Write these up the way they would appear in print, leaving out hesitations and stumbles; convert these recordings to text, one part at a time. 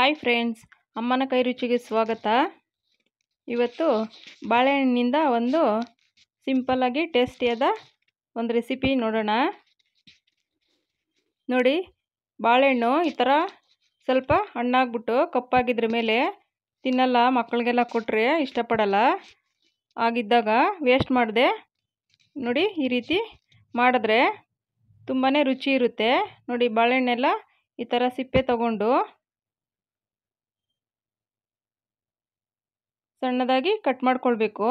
Hi friends, ಅಮ್ಮನ ಕೈ ರುಚಿಗೆ ಸ್ವಾಗತ. ಇವತ್ತು ಬಾಳೆಹಣ್ಣಿನಿಂದ ಒಂದು ಸಿಂಪಲ್ಲಾಗಿ ಟೇಸ್ಟಿಯಾದ ಒಂದು ರೆಸಿಪಿ ನೋಡೋಣ. ನೋಡಿ, ಬಾಳೆಹಣ್ಣು ಈ ಥರ ಸ್ವಲ್ಪ ಹಣ್ಣಾಗ್ಬಿಟ್ಟು ಕಪ್ಪಾಗಿದ್ರ ಮೇಲೆ ತಿನ್ನಲ್ಲ, ಮಕ್ಕಳಿಗೆಲ್ಲ ಕೊಟ್ಟರೆ ಇಷ್ಟಪಡಲ್ಲ. ಆಗಿದ್ದಾಗ ವೇಸ್ಟ್ ಮಾಡದೆ ನೋಡಿ ಈ ರೀತಿ ಮಾಡಿದ್ರೆ ತುಂಬಾ ರುಚಿ ಇರುತ್ತೆ. ನೋಡಿ, ಬಾಳೆಹಣ್ಣೆಲ್ಲ ಈ ಥರ ಸಿಪ್ಪೆ ತಗೊಂಡು ಸಣ್ಣದಾಗಿ ಕಟ್ ಮಾಡ್ಕೊಳ್ಬೇಕು.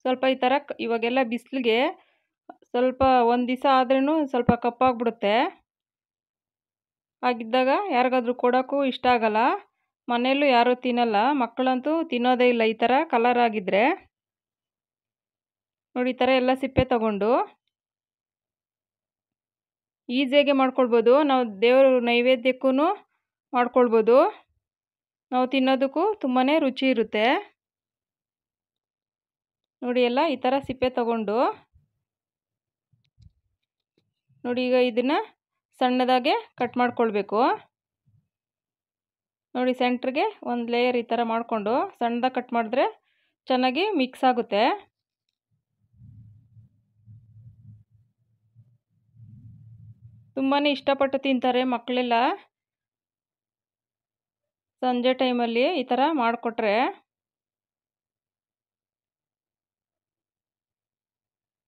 ಸ್ವಲ್ಪ ಈ ಥರ ಇವಾಗೆಲ್ಲ ಬಿಸಿಲಿಗೆ ಸ್ವಲ್ಪ ಒಂದು ದಿವಸ ಆದ್ರೂ ಸ್ವಲ್ಪ ಕಪ್ಪಾಗ್ಬಿಡುತ್ತೆ. ಹಾಗಿದ್ದಾಗ ಯಾರಿಗಾದ್ರೂ ಕೊಡೋಕ್ಕೂ ಇಷ್ಟ ಆಗಲ್ಲ, ಮನೆಯಲ್ಲೂ ಯಾರೂ ತಿನ್ನಲ್ಲ, ಮಕ್ಕಳಂತೂ ತಿನ್ನೋದೇ ಇಲ್ಲ ಈ ಥರ ಕಲರ್ ಆಗಿದ್ದರೆ. ನೋಡಿ, ಈ ಥರ ಎಲ್ಲ ಸಿಪ್ಪೆ ತಗೊಂಡು ಈಸಿಯಾಗಿ ಮಾಡ್ಕೊಳ್ಬೋದು. ನಾವು ದೇವ್ರ ನೈವೇದ್ಯಕ್ಕೂ ಮಾಡ್ಕೊಳ್ಬೋದು, ನಾವು ತಿನ್ನೋದಕ್ಕೂ ತುಂಬಾ ರುಚಿ ಇರುತ್ತೆ. ನೋಡಿ, ಎಲ್ಲ ಈ ಥರ ಸಿಪ್ಪೆ ತಗೊಂಡು ನೋಡಿ, ಈಗ ಇದನ್ನು ಸಣ್ಣದಾಗೆ ಕಟ್ ಮಾಡ್ಕೊಳ್ಬೇಕು. ನೋಡಿ, ಸೆಂಟ್ರಿಗೆ ಒಂದು ಲೇಯರ್ ಈ ಥರ ಮಾಡಿಕೊಂಡು ಸಣ್ಣದಾಗಿ ಕಟ್ ಮಾಡಿದ್ರೆ ಚೆನ್ನಾಗಿ ಮಿಕ್ಸ್ ಆಗುತ್ತೆ. ತುಂಬಾ ಇಷ್ಟಪಟ್ಟು ತಿಂತಾರೆ ಮಕ್ಕಳೆಲ್ಲ. ಸಂಜೆ ಟೈಮಲ್ಲಿ ಈ ಥರ ಮಾಡಿಕೊಟ್ರೆ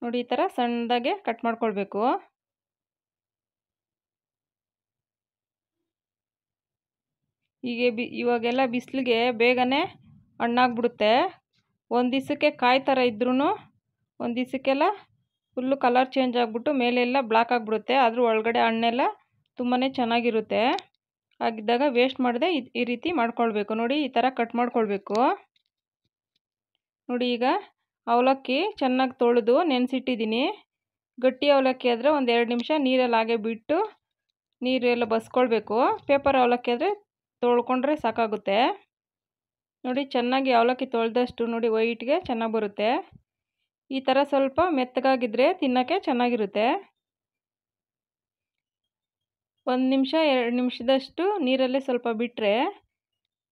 ನೋಡಿ, ಈ ಥರ ಸಣ್ಣದಾಗೆ ಕಟ್ ಮಾಡ್ಕೊಳ್ಬೇಕು. ಇವಾಗೆಲ್ಲ ಬಿಸಿಲಿಗೆ ಬೇಗನೆ ಹಣ್ಣಾಗ್ಬಿಡುತ್ತೆ. ಒಂದು ದಿವಸಕ್ಕೆ ಕಾಯಿ ಥರ ಇದ್ರೂ ಒಂದು ದಿವಸಕ್ಕೆಲ್ಲ ಫುಲ್ಲು ಕಲರ್ ಚೇಂಜ್ ಆಗಿಬಿಟ್ಟು ಮೇಲೆಲ್ಲ ಬ್ಲ್ಯಾಕ್ ಆಗಿಬಿಡುತ್ತೆ. ಆದರೂ ಒಳಗಡೆ ಹಣ್ಣೆಲ್ಲ ತುಂಬಾ ಚೆನ್ನಾಗಿರುತ್ತೆ. ಹಾಗಿದ್ದಾಗ ವೇಸ್ಟ್ ಮಾಡದೆ ಈ ರೀತಿ ಮಾಡ್ಕೊಳ್ಬೇಕು. ನೋಡಿ, ಈ ಥರ ಕಟ್ ಮಾಡ್ಕೊಳ್ಬೇಕು. ನೋಡಿ, ಈಗ ಅವಲಕ್ಕಿ ಚೆನ್ನಾಗಿ ತೊಳೆದು ನೆನೆಸಿಟ್ಟಿದ್ದೀನಿ. ಗಟ್ಟಿ ಅವಲಕ್ಕಿ ಆದರೆ ಒಂದು 2 ನಿಮಿಷ ನೀರಲ್ಲಿ ಹಾಗೆ ಬಿಟ್ಟು ನೀರೆಲ್ಲ ಬಸ್ಕೊಳ್ಬೇಕು. ಪೇಪರ್ ಅವಲಕ್ಕಿ ಆದರೆ ತೊಳ್ಕೊಂಡ್ರೆ ಸಾಕಾಗುತ್ತೆ. ನೋಡಿ, ಚೆನ್ನಾಗಿ ಅವಲಕ್ಕಿ ತೊಳೆದಷ್ಟು ನೋಡಿ ವೈಟ್ಗೆ ಚೆನ್ನಾಗಿ ಬರುತ್ತೆ. ಈ ಥರ ಸ್ವಲ್ಪ ಮೆತ್ತಗಾಗಿದ್ದರೆ ತಿನ್ನೋಕ್ಕೆ ಚೆನ್ನಾಗಿರುತ್ತೆ. 1 ನಿಮಿಷ 2 ನಿಮಿಷದಷ್ಟು ನೀರಲ್ಲೇ ಸ್ವಲ್ಪ ಬಿಟ್ಟರೆ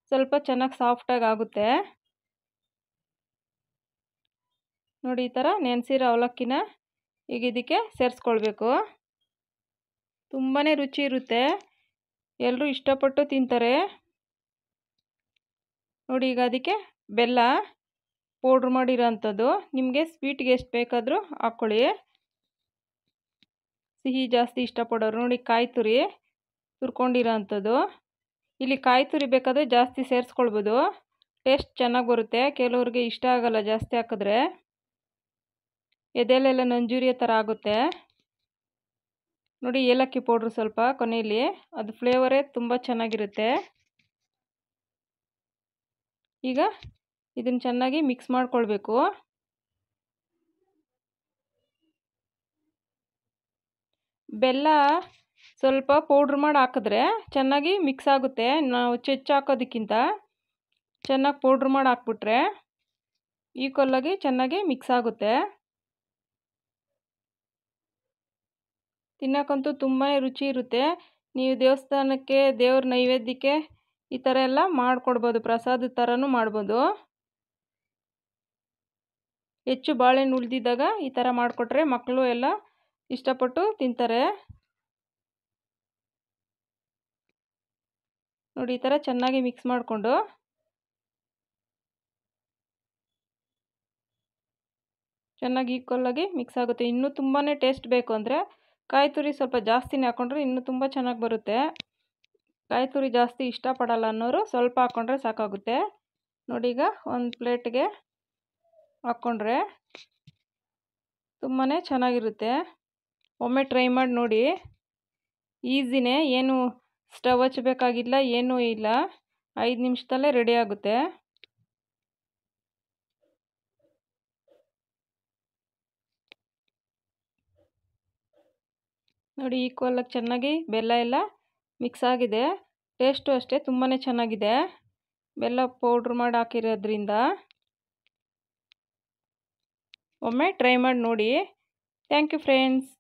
ಸ್ವಲ್ಪ ಚೆನ್ನಾಗಿ ಸಾಫ್ಟಾಗಿ ಆಗುತ್ತೆ. ನೋಡಿ, ಈ ಥರ ನೆನೆಸಿರೋ ಅವಲಕ್ಕಿನ ಈಗ ಇದಕ್ಕೆ ಸೇರಿಸ್ಕೊಳ್ಬೇಕು. ತುಂಬಾ ರುಚಿ ಇರುತ್ತೆ, ಎಲ್ಲರೂ ಇಷ್ಟಪಟ್ಟು ತಿಂತಾರೆ. ನೋಡಿ, ಈಗ ಅದಕ್ಕೆ ಬೆಲ್ಲ ಪೌಡ್ರ್ ಮಾಡಿರೋ ಅಂಥದ್ದು, ನಿಮಗೆ ಸ್ವೀಟ್ಗೆ ಎಷ್ಟು ಬೇಕಾದರೂ ಹಾಕ್ಕೊಳ್ಳಿ. ಸಿಹಿ ಜಾಸ್ತಿ ಇಷ್ಟಪಡೋರು ನೋಡಿ, ಕಾಯಿ ತುರಿ ತುರ್ಕೊಂಡಿರೋ ಅಂಥದ್ದು. ಇಲ್ಲಿ ಕಾಯಿ ತುರಿ ಬೇಕಾದರೆ ಜಾಸ್ತಿ ಸೇರಿಸ್ಕೊಳ್ಬೋದು, ಟೇಸ್ಟ್ ಚೆನ್ನಾಗಿ ಬರುತ್ತೆ. ಕೆಲವ್ರಿಗೆ ಇಷ್ಟ ಆಗಲ್ಲ ಜಾಸ್ತಿ ಹಾಕಿದ್ರೆ, ಎದೆಲೆಲ್ಲ ನಂಜೂರಿಯ ಥರ ಆಗುತ್ತೆ. ನೋಡಿ, ಏಲಕ್ಕಿ ಪೌಡ್ರು ಸ್ವಲ್ಪ ಕೊನೆಯಲ್ಲಿ, ಅದು ಫ್ಲೇವರೇ ತುಂಬ ಚೆನ್ನಾಗಿರುತ್ತೆ. ಈಗ ಇದನ್ನು ಚೆನ್ನಾಗಿ ಮಿಕ್ಸ್ ಮಾಡ್ಕೊಳ್ಬೇಕು. ಬೆಲ್ಲ ಸ್ವಲ್ಪ ಪೌಡ್ರ್ ಮಾಡಿ ಹಾಕಿದ್ರೆ ಚೆನ್ನಾಗಿ ಮಿಕ್ಸ್ ಆಗುತ್ತೆ. ನಾವು ಚೆಚ್ಚು ಹಾಕೋದಕ್ಕಿಂತ ಚೆನ್ನಾಗಿ ಪೌಡ್ರ್ ಮಾಡಿ ಹಾಕ್ಬಿಟ್ರೆ ಈಕ್ವಲ್ಲಾಗಿ ಚೆನ್ನಾಗಿ ಮಿಕ್ಸ್ ಆಗುತ್ತೆ. ತಿನ್ನೋಕ್ಕಂತೂ ತುಂಬಾ ರುಚಿ ಇರುತ್ತೆ. ನೀವು ದೇವಸ್ಥಾನಕ್ಕೆ ದೇವ್ರ ನೈವೇದ್ಯಕ್ಕೆ ಈ ಥರ ಎಲ್ಲ ಮಾಡಿಕೊಡ್ಬೋದು, ಪ್ರಸಾದದ ಥರನೂ ಮಾಡ್ಬೋದು. ಹೆಚ್ಚು ಬಾಳೆಹಣ್ಣು ಉಳಿದಿದ್ದಾಗ ಈ ಥರ ಮಾಡಿಕೊಟ್ರೆ ಮಕ್ಕಳು ಎಲ್ಲ ಇಷ್ಟಪಟ್ಟು ತಿಂತಾರೆ. ನೋಡಿ, ಈ ಥರ ಚೆನ್ನಾಗಿ ಮಿಕ್ಸ್ ಮಾಡಿಕೊಂಡು ಚೆನ್ನಾಗಿ ಈಕ್ವಲ್ಲಾಗಿ ಮಿಕ್ಸ್ ಆಗುತ್ತೆ. ಇನ್ನೂ ತುಂಬಾ ಟೇಸ್ಟ್ ಬೇಕು ಅಂದರೆ ಕಾಯಿ ತುರಿ ಸ್ವಲ್ಪ ಜಾಸ್ತಿನೇ ಹಾಕ್ಕೊಂಡ್ರೆ ಇನ್ನೂ ತುಂಬ ಚೆನ್ನಾಗಿ ಬರುತ್ತೆ. ಕಾಯಿ ತುರಿ ಜಾಸ್ತಿ ಇಷ್ಟಪಡಲ್ಲ ಅನ್ನೋರು ಸ್ವಲ್ಪ ಹಾಕ್ಕೊಂಡ್ರೆ ಸಾಕಾಗುತ್ತೆ. ನೋಡಿ, ಈಗ ಒಂದು ಪ್ಲೇಟ್ಗೆ ಹಾಕ್ಕೊಂಡ್ರೆ ತುಂಬಾ ಚೆನ್ನಾಗಿರುತ್ತೆ. ಒಮ್ಮೆ ಟ್ರೈ ಮಾಡಿ ನೋಡಿ, ಈಸಿನೇ, ಏನು ಸ್ಟವ್ ಹಚ್ಚಬೇಕಾಗಿಲ್ಲ, ಏನೂ ಇಲ್ಲ, 5 ನಿಮಿಷದಲ್ಲೇ ರೆಡಿ ಆಗುತ್ತೆ. ನೋಡಿ, ಈಕ್ವಲಾಗಿ ಚೆನ್ನಾಗಿ ಬೆಲ್ಲ ಎಲ್ಲ ಮಿಕ್ಸ್ ಆಗಿದೆ. ಟೇಸ್ಟು ಅಷ್ಟೇ ತುಂಬಾ ಚೆನ್ನಾಗಿದೆ, ಬೆಲ್ಲ ಪೌಡ್ರ್ ಮಾಡಿ ಹಾಕಿರೋದ್ರಿಂದ. ಒಮ್ಮೆ ಟ್ರೈ ಮಾಡಿ ನೋಡಿ. Thank you friends.